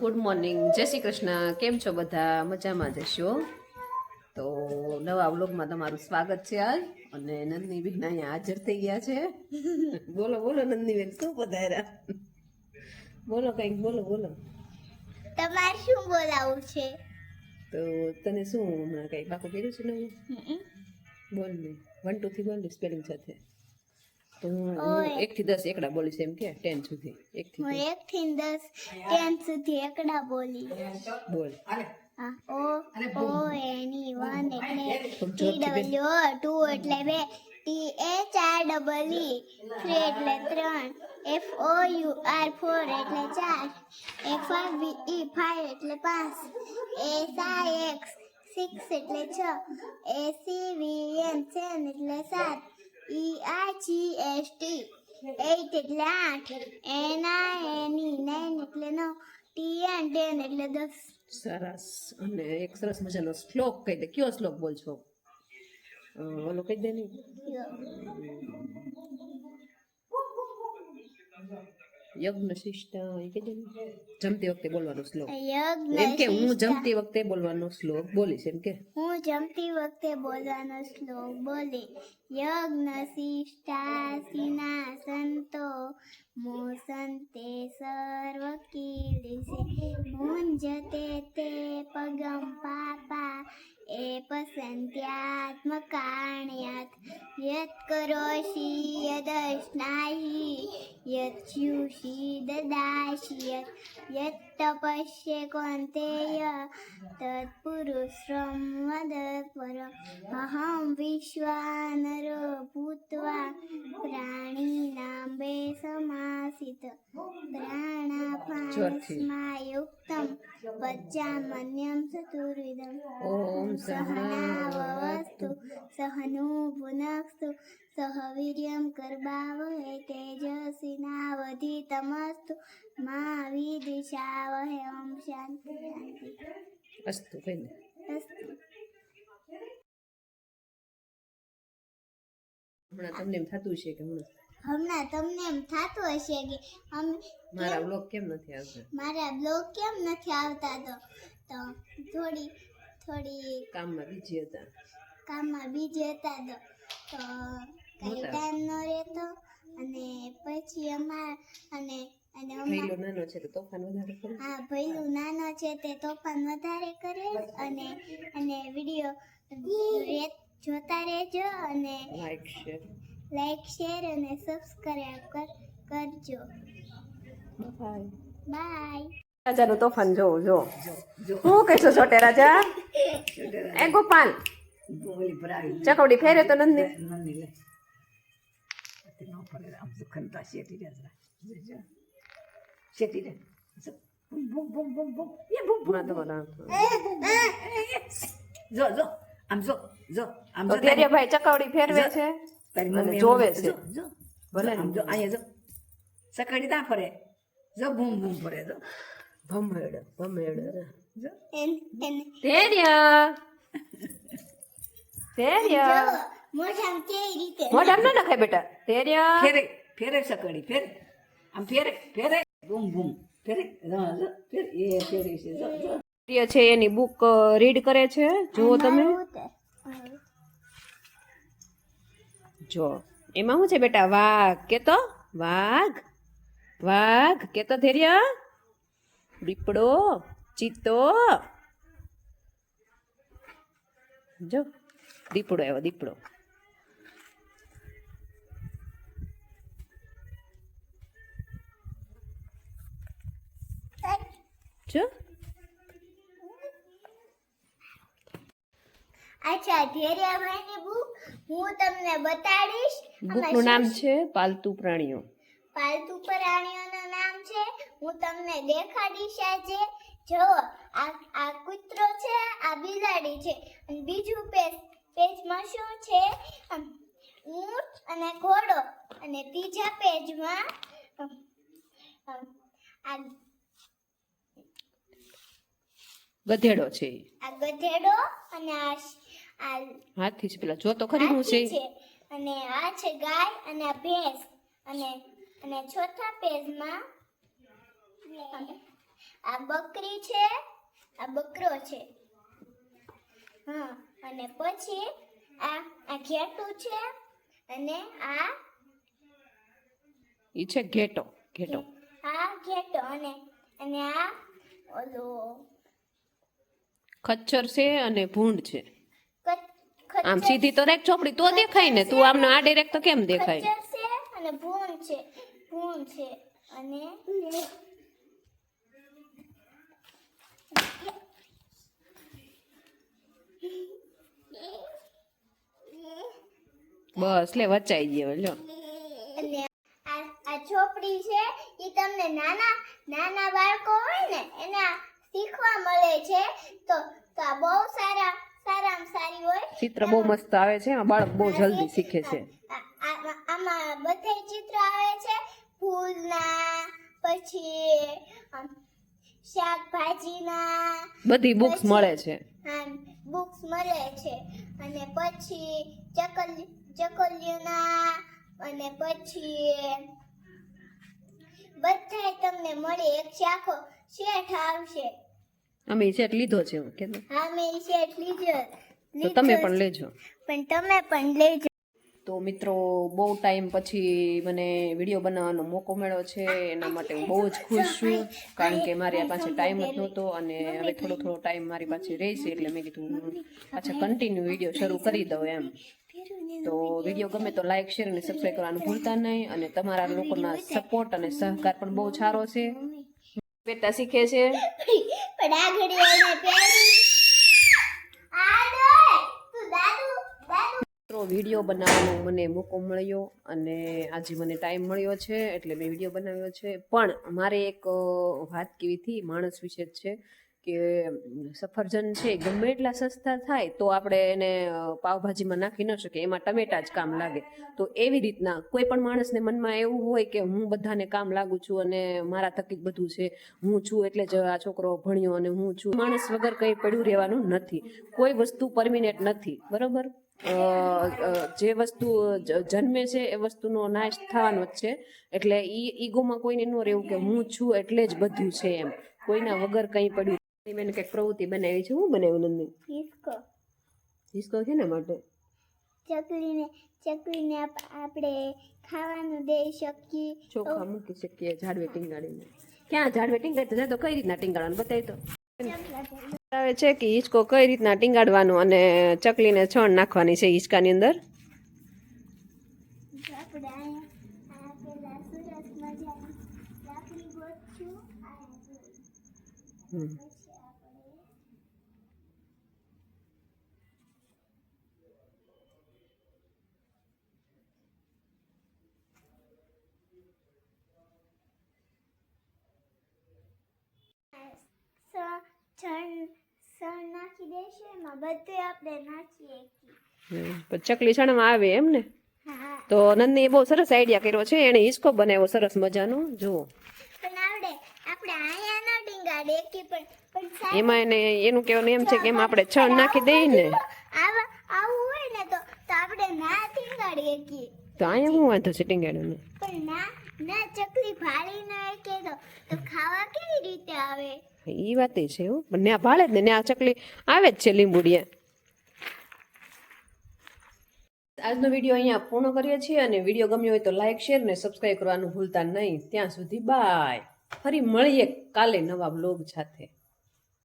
Good morning, જય શ્રી કૃષ્ણ. કેમ છો બધા? મજામાં જશો? તો નવા વ્લોગમાં તમારું સ્વાગત છે આજ. અને નંદની બેન અહીંયા હાજર થઈ ગયા છે. બોલો બોલો નંદની બેન, શું પધાર્યા? બોલો કંઈક, બોલો બોલો. તમારે શું બોલાવું છે? તો તને શું હમણાં કંઈ પાકું કર્યું છે નવું? બોલ ને, 1 2 થી બોલ સ્પેલિંગ સાથે. તો હું 1 થી 10 એકડા બોલીશ, એમ કે 10 સુધી. 1 થી હું 1 થી 10 10 સુધી એકડા બોલી. બોલ. ઓ ઓ એની 1 એટલે ટી જોરથી ડબલ્યુ 2 એટલે 2 T H R double E 3 એટલે 3 એફ ઓ યુ આર 4 એટલે 4 એફ આર વી ઈ 5 એટલે 5 એસ આઈ એક્સ 6 એટલે 6 એસી વી એન 7 એટલે 7 E R G S T 8 એટલે 8 એન આઈ એન ઈ 9 એટલે 9 ટી એન 10 એટલે 10. સરસ. અને એક સરસ મજાનો શ્લોક કહી દે. કયો શ્લોક બોલ છો? ઓલો કહી દે ને. યજ્ઞ શિષ્ટા એ કહી દે ને. જમતી વખતે બોલવાનો શ્લોક. એમ કે હું જમતી વખતે બોલવાનો શ્લોક બોલીશ, એમ કે હું જમતી વખતે બોલવાનો શ્લોક બોલી. યજ્ઞ શિષ્ટાસીના સંતો મોસંતે સર્વ કીર્તિસે મુંજતે તે પગમ પાપા એ પસંત્યાત્મકાણ્યાત યત કરોષી યદશ્નાહી યત જ્યુષી દદાશી યત તપસ્ય કોંતેય તત્પુરુષમ વદપર અહમ વિશ્વાનરો ભૂત્વા પ્રાણીનાં બે સમાસિત પ્રાણાપાનસ્માયુક્તમ પચ્ચામન્યમ ચતુર્વિધમ ઓમ સહનાવવસ્તુ સહનુ ભુનક્તુ સહ વીર્યં કરવાવહે તેજસ્વિનાવધીતમસ્તુ મા વિદ્વિષાવહે. ઓમ શાંતિ શાંતિ. અસ્તુ કહી દે. અસ્તુ. હમણાં તમને એમ થતું છે કે હમણાં તમને એમ થતું હશે કે મારા વ્લોગ કેમ નથી આવતા, મારા બ્લોગ કેમ નથી આવતા. તો થોડી કામમાં બીજી હતા. તો કઈ ટાઈમ ન રહેતો. અને પછી ભઈલો નાનો છે તો તોફાન વધારે કરે. હા, ભઈલું નાનો છે તે તોફાન વધારે કરે. અને વિડીયો જોતા રહેજો અને લાઈક શેર અને સબસ્ક્રાઇબ કરજો. બાય. રાજાનું તોફાન જો હું કહીશું છોટે રાજા. એ ગોપાલ ચકવડી ફેરે તો નંદી ભાઈ ચકવડી ફેરવે છે અને જોવે છે. ભલે જો અહીંયા જો સકડી ના ફરે, જો બૂમ બૂમ ફરે, જો ભમેડ મોઢામ ના નખાય બેટા. ફેરે સકડી ફેરે, આમ ફેરે બૂમ બૂમ ફેરે છે. એની બુક રીડ કરે છે. જુઓ તમે, જો એમાં શું છે બેટા? વાઘ કેતો, વાઘ કેતો, ધૈર્ય, દીપડો, ચિત્તો. જો દીપડો આવ્યો, દીપડો. જો અચ્છા, ધૈર્યભાઈની બુક હું તમને બતાડીશ. બુકનું નામ છે પાલતુ પ્રાણીઓ. પાલતુ પ્રાણીઓનું નામ છે. હું તમને દેખાડીશ આજે. જો આ કૂતરો છે, આ બિલાડી છે. અને બીજું પેજમાં શું છે? ઊંટ અને ઘોડો. અને ત્રીજા પેજમાં આ ગધેડો છે. આ ગધેડો અને આ હાથી છે. પેલા જો તો ખરી હું છે. અને આ છે ગાય અને આ ભેંસ. અને ચોથા પેજમાં આ બકરી છે, આ બકરો છે. હા, અને પછી આ ઘેટું છે, અને આ ઈ છે ઘેટો. ઘેટો આ ઘેટો, અને આ ઓલો ખચ્ચર છે અને ભૂંડ છે. આમ ખચ્ચર સીધી તો રેક ચોપડી તો દેખાય ને, તું આમને આડે રેક તો કેમ દેખાય? છે અને ભૂંડ છે અને બસ લે વચાઈ ગયો લ્યો. અને આ ચોપડી છે એ તમને નાના બાળકો હોય ને એને આ શીખવા મળે છે. તો આ બહુ સારામાં સારી હોય. ચિત્ર બહુ મસ્ત આવે છે, આ બાળક બહુ જલ્દી શીખે છે. આમાં બધા ચિત્ર આવે છે, ફૂલના, પછી શાકભાજીના, બધી બુક્સ મળે છે. હા બુક્સ મળે છે. અને પછી ચકલીઓના, અને પછી બધાય તમને મળે. એક આખો શેઠ આવશે. અમે સેટ લીધો છે હું કે હા મેં શેઠ લીધો. તો તમે પણ લેજો. પણ તમે પણ લેજો. તો મિત્રો બહુ ટાઈમ પછી મને વિડીયો બનાવવાનો મોકો મળ્યો છે, એના માટે હું બહુ જ ખુશ છું. કારણ કે મારી પાસે ટાઈમ જ નહોતો, અને હવે થોડો ટાઈમ મારી પાસે રહેશે, એટલે મેં કીધું પાછા કન્ટિન્યુ વિડીયો શરૂ કરી દઉં એમ. તો વિડીયો ગમે તો લાઈક, શેર અને સબસ્ક્રાઈબ કરવાનું ભૂલતા નહીં. અને તમારા લોકોના સપોર્ટ અને સહકાર પણ બહુ સારો છે. બેટા શીખે છે. પણ આ ઘડી એને પહેરી આ દોય તું દાદુ મિત્રો વિડીયો બનાવવાનો મને મોકો મળ્યો, અને આજે મને ટાઈમ મળ્યો છે એટલે મેં વિડીયો બનાવ્યો છે. પણ મારે એક વાત કેવી હતી માણસ વિશે જ છે કે સફરજન છે ગમે એટલા સસ્તા થાય તો આપણે એને પાવભાજીમાં નાખી ન શકીએ, એમાં ટમેટા જ કામ લાગે. તો એવી રીતના કોઈ પણ માણસને મનમાં એવું હોય કે હું બધાને કામ લાગુ છું અને મારા થકી જ બધું છે, હું છું એટલે જ આ છોકરો ભણ્યો અને હું છું. માણસ વગર કંઈ પડ્યું રહેવાનું નથી. કોઈ વસ્તુ પરમિનેન્ટ નથી, બરોબર? જે વસ્તુ જન્મે છે એ વસ્તુનો નાશ થવાનો જ છે. એટલે ઈગોમાં કોઈને ન રહેવું કે હું છું એટલે જ બધું છે એમ, કોઈના વગર કંઈ પડ્યું. મેં કંઈક પ્રવૃત્તિ બનાવી છે. હું બનાવ્યું નંદી? હિસકો છે ને માટે ચકલીને આપણે ખાવાનું દઈ શકીએ, ચોખા મૂકી શકીએ ઝાડવે ટીંગાડીને. ક્યાં ઝાડવે ટીંગાડતો તો કઈ રીતના ટીંગાડવાનું બતાવી તો આવે છે કે હિંચકો કઈ રીતના ટીંગાડવાનો, અને ચકલીને છણ નાખવાની છે હિંચકાની અંદર. આપણે આ પેલા સરસ મજાની લાકડી ગોઠવું. સણ નાખી દેશે, એમાં બધું આપણે નાખીએ. ચકલી છણમાં આવે એમ ને? હા તો નંદની બહુ સરસ આઈડિયા કર્યો છે, એને હિંચકો બનાવ્યો સરસ મજાનો. જુઓ પણ આપણે આયા ના ટીંગાડે કે પણ એમાં એને એનું કહેવાનું એમ છે કે એમાં આપણે છણ નાખી દઈએ ને આવું હોય ને તો આપણે ના ટીંગાડીએ કે તો અહીંયા શું વાંધો છે ટીંગાડવાનો? પણ ના ચકલી ફાડી ના કે તો ખાવા કેવી રીતે આવે? એ વાત છે હો, પણ ત્યાં ભાળે જ ને, ત્યાં ચકલી આવે જ છે લીંબુડિયા. આજનો વિડીયો અહીંયા પૂર્ણ કરીએ છીએ, અને વિડીયો ગમ્યો હોય તો લાઈક, શેર ને સબસ્ક્રાઈબ કરવાનું ભૂલતા નહીં. ત્યાં સુધી બાય. ફરી મળીએ કાલે નવા બ્લોગ સાથે.